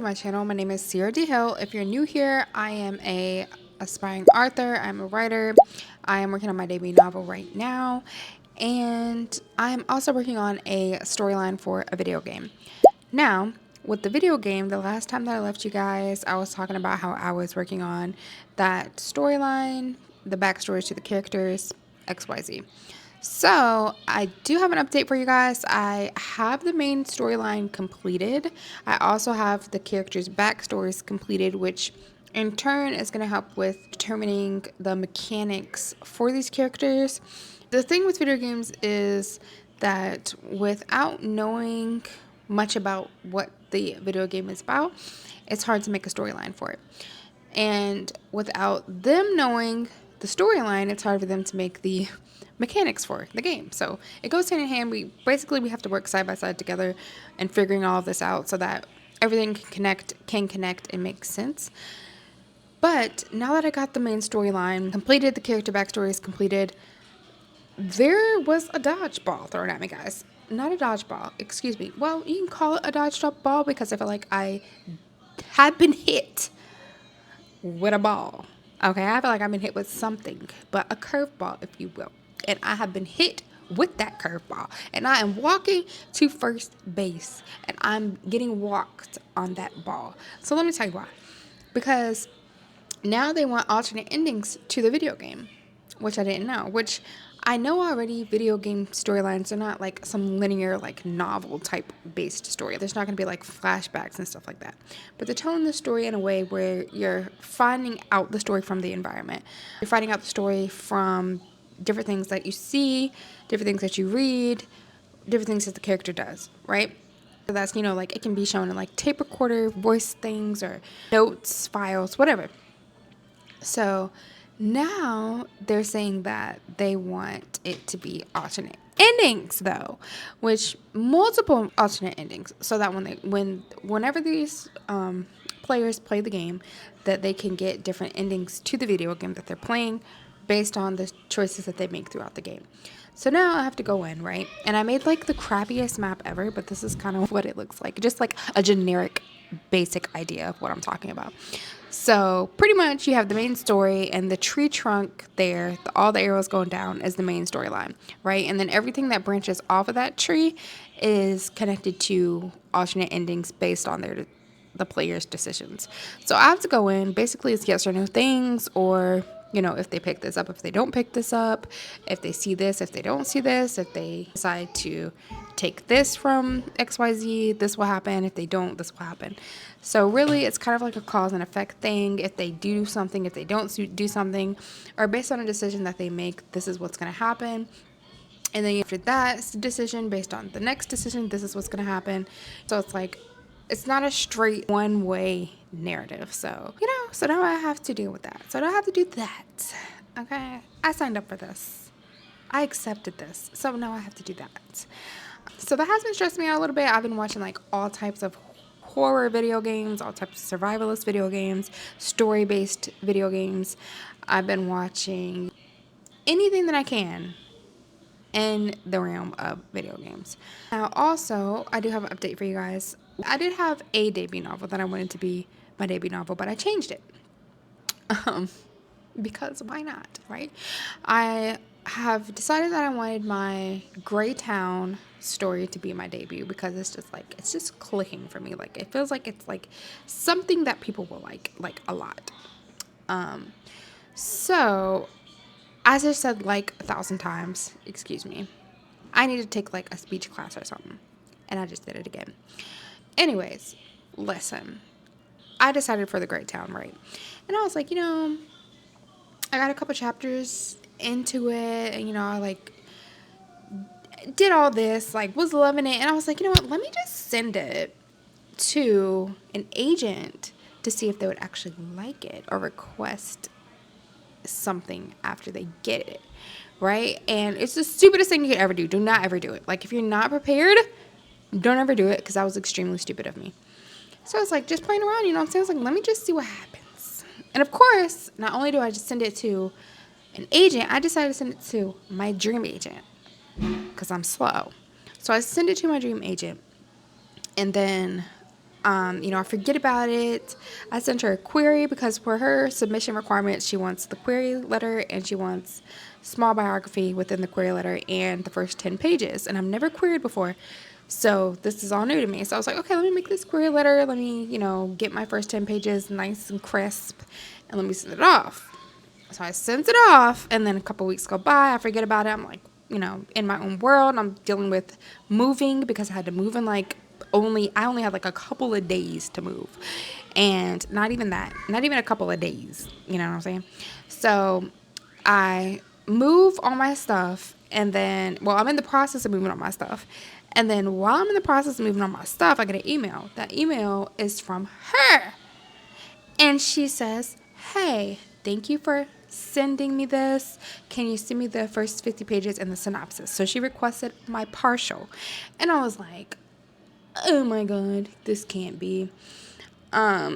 to my channel. My name is Sierra D. Hill. If you're new here, I am a aspiring author. I'm a writer. I am working on my debut novel right now, and I'm also working on a storyline for a video game. Now, with the video game, the last time that I left you guys, I was talking about how I was working on that storyline, the backstories to the characters, XYZ. So, I do have an update for you guys. I have the main storyline completed. I also have the characters' backstories completed, which in turn is going to help with determining the mechanics for these characters. The thing with video games is that without knowing much about what the video game is about, it's hard to make a storyline for it. And without them knowing the storyline, it's hard for them to make the mechanics for the game. So it goes hand in hand. We have to work side by side together and figuring all of this out so that everything can connect and make sense. But now that I got the main storyline completed, the character backstory is completed, there was a dodgeball thrown at me, guys. Not a dodgeball, excuse me. Well, you can call it a dodgeball because I feel like I had been hit with a ball. Okay, I feel like I've been hit with something, but a curveball, if you will. And I have been hit with that curveball. And I am walking to first base. And I'm getting walked on that ball. So let me tell you why. Because now they want alternate endings to the video game, which I didn't know. Which I know already video game storylines are not like some linear, like novel type based story. There's not going to be like flashbacks and stuff like that. But they're telling the story in a way where you're finding out the story from the environment. You're finding out the story from different things that you see, different things that you read, different things that the character does, right? So that's, like it can be shown in like tape recorder, voice things, or notes, files, whatever. So now they're saying that they want it to be alternate endings, though, which multiple alternate endings, so that whenever these players play the game, that they can get different endings to the video game that they're playing based on the choices that they make throughout the game. So now I have to go in, right? And I made like the crappiest map ever, but this is kind of what it looks like. Just like a generic, basic idea of what I'm talking about. So pretty much you have the main story and the tree trunk there, all the arrows going down is the main storyline, right? And then everything that branches off of that tree is connected to alternate endings based on the player's decisions. So I have to go in, basically it's yes or no things, or if they pick this up, if they don't pick this up, if they see this, if they don't see this, if they decide to take this from XYZ, this will happen. If they don't, this will happen. So really, it's kind of like a cause and effect thing. If they do something, if they don't do something, or based on a decision that they make, this is what's going to happen. And then after that decision, based on the next decision, this is what's going to happen. So it's like, it's not a straight one-way narrative. So, so now I have to deal with that. So I don't have to do that. Okay? I signed up for this. I accepted this. So now I have to do that. So that has been stressing me out a little bit. I've been watching like all types of horror video games, all types of survivalist video games, story-based video games. I've been watching anything that I can in the realm of video games. Now also, I do have an update for you guys. I did have a debut novel that I wanted to be my debut novel, but I changed it. Because why not, right? I have decided that I wanted my Gray Town story to be my debut because it's just clicking for me. Like it feels like it's like something that people will like a lot. So as I said like 1,000 times, excuse me, I need to take like a speech class or something. And I just did it again. Anyways, listen, I decided for the Great Town, right? And I was like, I got a couple chapters into it, and, I, like, did all this, like, was loving it, and I was like, let me just send it to an agent to see if they would actually like it or request something after they get it, right? And it's the stupidest thing you could ever do. Do not ever do it. Like, if you're not prepared, don't ever do it, because that was extremely stupid of me. So I was like, just playing around, what I'm saying? I was like, let me just see what happens. And of course, not only do I just send it to an agent, I decided to send it to my dream agent, because I'm slow. So I send it to my dream agent, and then I forget about it. I sent her a query because for her submission requirements, she wants the query letter and she wants small biography within the query letter and the first 10 pages. And I've never queried before. So this is all new to me. So I was like, okay, let me make this query letter. Let me, get my first 10 pages nice and crisp and let me send it off. So I sent it off, and then a couple weeks go by. I forget about it. I'm like, in my own world. I'm dealing with moving because I had to move in I only had like a couple of days to move, and not even that, not even a couple of days. You know what I'm saying? So I move all my stuff, and then, I'm in the process of moving all my stuff. And then while I'm in the process of moving all my stuff, I get an email. That email is from her. And she says, hey, thank you for sending me this. Can you send me the first 50 pages and the synopsis? So she requested my partial. And I was like, oh my God, this can't be. Let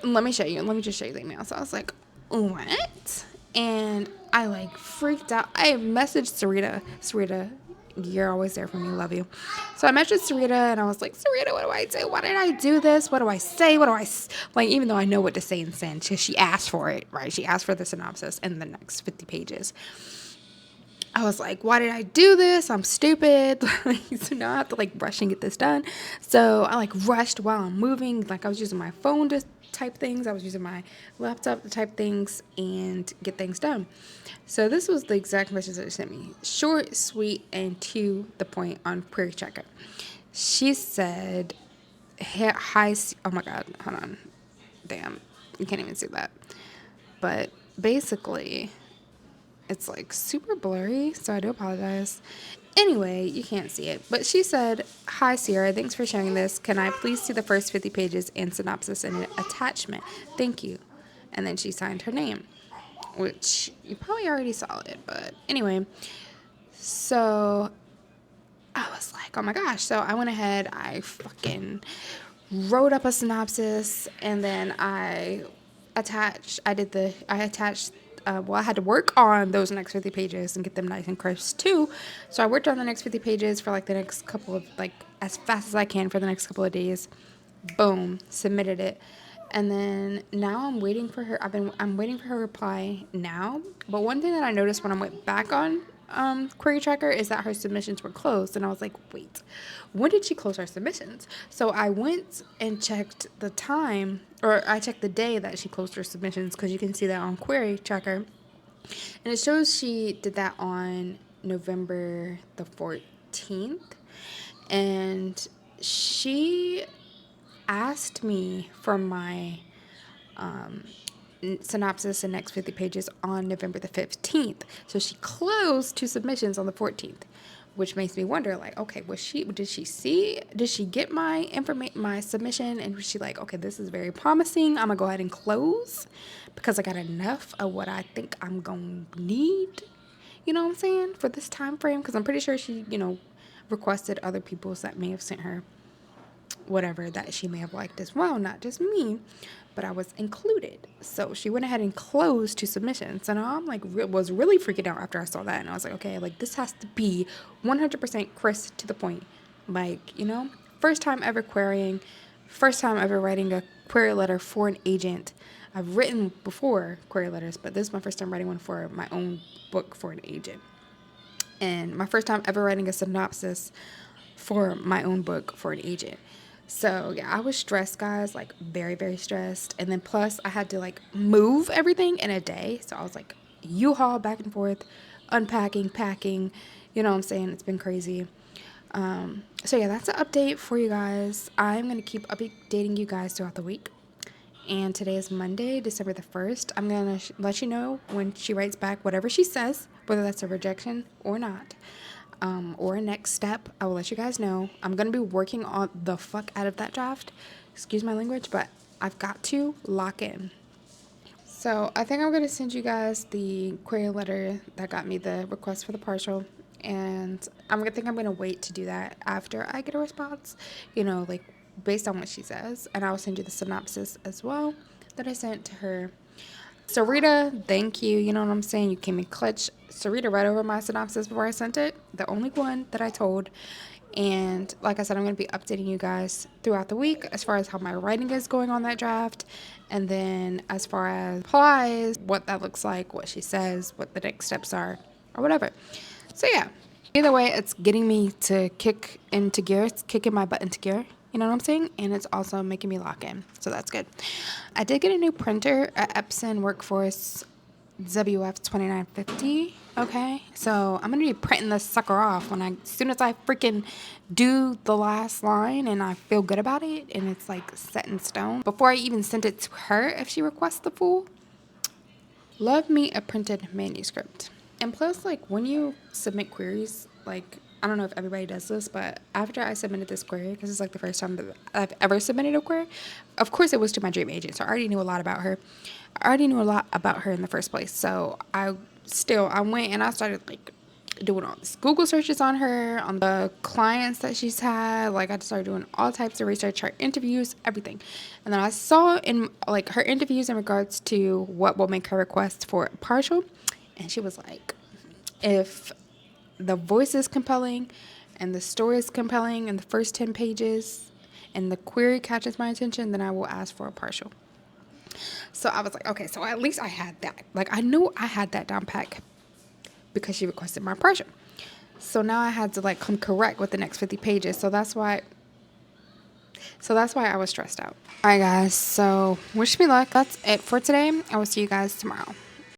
me show you. Let me just show you the email. So I was like, what? And I freaked out. I messaged Sarita, you're always there for me. Love you. So I messaged Sarita and I was like, Sarita, what do I do? Why did I do this? What do I say? What do I even though I know what to say and send, she asked for it, right? She asked for the synopsis and the next 50 pages. I was like, why did I do this? I'm stupid. So now I have to rush and get this done. So I rushed while I'm moving. I was using my phone to type things. I was using my laptop to type things and get things done. So this was the exact message that she sent me. Short, sweet, and to the point on Query Checker. She said, hi, oh my God, hold on. Damn, you can't even see that. But basically, it's super blurry, so I do apologize. Anyway, you can't see it. But she said, hi, Sierra. Thanks for sharing this. Can I please see the first 50 pages and synopsis and an attachment? Thank you. And then she signed her name, which you probably already saw it. But anyway, so I was like, oh my gosh. So I went ahead. I fucking wrote up a synopsis, and then I attached I had to work on those next 50 pages and get them nice and crisp too. So I worked on the next 50 pages for the next couple of, as fast as I can for the next couple of days. Boom, submitted it. And then now I'm waiting for her. I'm waiting for her reply now. But one thing that I noticed when I went back on Query Tracker is that her submissions were closed. And I was like, wait, when did she close her submissions? So I went and checked the time, or I checked the day that she closed her submissions, because you can see that on Query Tracker. And it shows she did that on November the 14th. And she asked me for my synopsis and next 50 pages on November the 15th. So she closed 2 submissions on the 14th, which makes me wonder, okay, did she get my submission, and was she like, okay, this is very promising, I'm gonna go ahead and close because I got enough of what I think I'm gonna need, you know what I'm saying, for this time frame? Because I'm pretty sure she, requested other people's that may have sent her whatever that she may have liked as well, not just me, but I was included. So she went ahead and closed 2 submissions, and I'm was really freaking out after I saw that. And I was like, okay, this has to be 100% crisp to the point. First time ever querying, first time ever writing a query letter for an agent. I've written before query letters, but this is my first time writing one for my own book for an agent, and my first time ever writing a synopsis for my own book for an agent. So yeah, I was stressed, guys, very, very stressed. And then plus I had to move everything in a day. So I was U-Haul back and forth, unpacking, packing, you know what I'm saying? It's been crazy. So yeah, that's an update for you guys. I'm going to keep updating you guys throughout the week. And today is Monday, December the 1st. I'm going to let you know when she writes back whatever she says, whether that's a rejection or not. Or a next step. I will let you guys know. I'm going to be working on the fuck out of that draft. Excuse my language, but I've got to lock in. So I think I'm going to send you guys the query letter that got me the request for the partial. And I'm going to wait to do that after I get a response, based on what she says. And I'll send you the synopsis as well that I sent to her. Sarita, thank you. You know what I'm saying? You came in clutch. Sarita read over my synopsis before I sent it, the only one that I told. And like I said, I'm going to be updating you guys throughout the week as far as how my writing is going on that draft. And then as far as applies, what that looks like, what she says, what the next steps are, or whatever. So yeah, either way, it's getting me to kick into gear. It's kicking my butt into gear. You know what I'm saying? And it's also making me lock in. So that's good. I did get a new printer, a Epson Workforce WF2950. Okay, so I'm gonna be printing this sucker off as soon as I freaking do the last line and I feel good about it and it's like set in stone. Before I even send it to her, if she requests the full, love me a printed manuscript. And plus, like, when you submit queries, like, I don't know if everybody does this, but after I submitted this query, because it's like the first time that I've ever submitted a query, of course it was to my dream agent, so I already knew a lot about her. I already knew a lot about her in the first place, so I went and I started, like, doing all these Google searches on her, on the clients that she's had. Like, I started doing all types of research, her interviews, everything. And then I saw in, like, her interviews in regards to what will make her request for a partial. And she was like, if the voice is compelling and the story is compelling in the first 10 pages and the query catches my attention, then I will ask for a partial. So I was like, okay, so at least I had that. Like, I knew I had that down pack because she requested my partial. So now I had to, like, come correct with the next 50 pages. So that's why I was stressed out. All right, guys. So wish me luck. That's it for today. I will see you guys tomorrow.